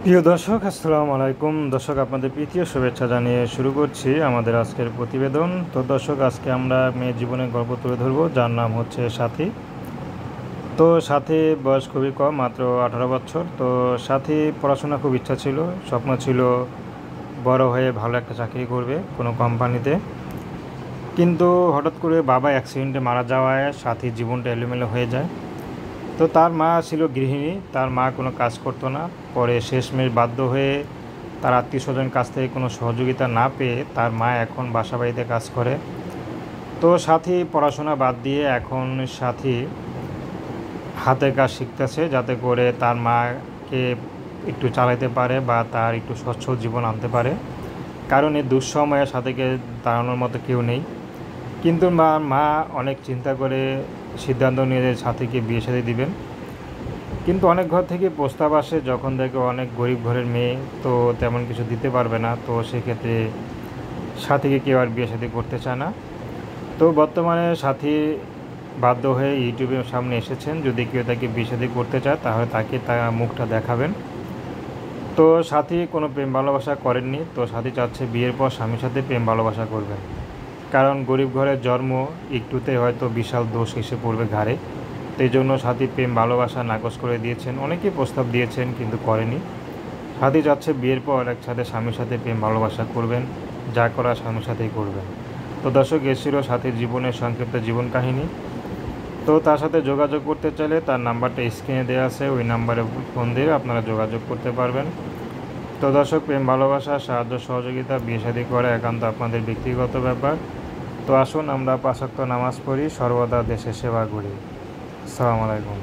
প্রিয় দর্শক, আসসালামু আলাইকুম। দর্শক, আপনাদের প্রীতীয় শুভেচ্ছা জানিয়ে শুরু করছি আমাদের আজকের প্রতিবেদন। তো দর্শক, আজকে আমরা মেয়ের জীবনের গল্প তুলে ধরবো, যার নাম হচ্ছে সাথী। তো সাথী বয়স খুবই কম, মাত্র 18 বছর। তো সাথী পড়াশোনা খুব ইচ্ছা ছিল, স্বপ্ন ছিল বড় হয়ে ভালো একটা চাকরি করবে কোনো কোম্পানিতে। কিন্তু হঠাৎ করে বাবা অ্যাক্সিডেন্টে মারা যাওয়ায় সাথীর জীবনটা এলোমেলো হয়ে যায়। তো তার মা ছিল গৃহিণী, তার মা কোনো কাজ করতো না। পরে শেষমেশ বাধ্য হয়ে তার আত্মীয়স্বজন কাছ থেকে কোনো সহযোগিতা না পেয়ে তার মা এখন বাসা বাড়িতে কাজ করে। তো সাথী পড়াশোনা বাদ দিয়ে এখন সাথী হাতের কাজ শিখতেছে, যাতে করে তার মাকে একটু চালাতে পারে বা তার একটু সচ্ছল জীবন আনতে পারে। কারণ এই দুঃসময়ে সাথীকে দাঁড়ানোর মতো কেউ নেই। কিন্তু মা অনেক চিন্তা করে সিদ্ধান্ত নিয়ে যে সাথীকে বিয়ে শাদী দিবেন। কিন্তু অনেক ঘর থেকে প্রস্তাব আসে, যখন দেখে অনেক গরিব ঘরের মেয়ে, তো তেমন কিছু দিতে পারবে না। তো সেক্ষেত্রে সাথীকে কেউ আর বিয়ে শাদী করতে চায় না। তো বর্তমানে সাথী বাধ্য হয়ে ইউটিউবের সামনে এসেছেন, যদি কেউ তাকে বিয়ে শাদী করতে চায় তাহলে তাকে তার মুখটা দেখাবেন। তো সাথী কোনো প্রেম ভালোবাসা করেননি। তো সাথী চাচ্ছে বিয়ের পর স্বামীর সাথে প্রেম ভালোবাসা করবেন, কারণ গরিব ঘরের জন্ম, একটুতে হয়তো বিশাল দোষ এসে পড়বে ঘাড়ে। তো এই জন্য সাথী প্রেম ভালোবাসা নাকচ করে দিয়েছেন। অনেকেই প্রস্তাব দিয়েছেন কিন্তু করেনি। সাথী যাচ্ছে বিয়ের পর একসাথে স্বামীর সাথে প্রেম ভালোবাসা করবেন, যা করা স্বামীর সাথেই করবেন। তো দর্শক, এসেছিল সাথীর জীবনের সংক্ষিপ্ত জীবন কাহিনী। তো তার সাথে যোগাযোগ করতে চাইলে তার নাম্বারটা স্ক্রিনে দেওয়া আছে, ওই নাম্বারে ফোন দিয়ে আপনারা যোগাযোগ করতে পারবেন। তো দর্শক, প্রেম ভালোবাসা, সাহায্য সহযোগিতা, বিয়ে শাদী করা একান্ত আপনাদের ব্যক্তিগত ব্যাপার। তো আসুন আমরা 5 ওয়াক্ত নামাজ পড়ি, সর্বদা দেশের সেবা করি। আসসালামু আলাইকুম।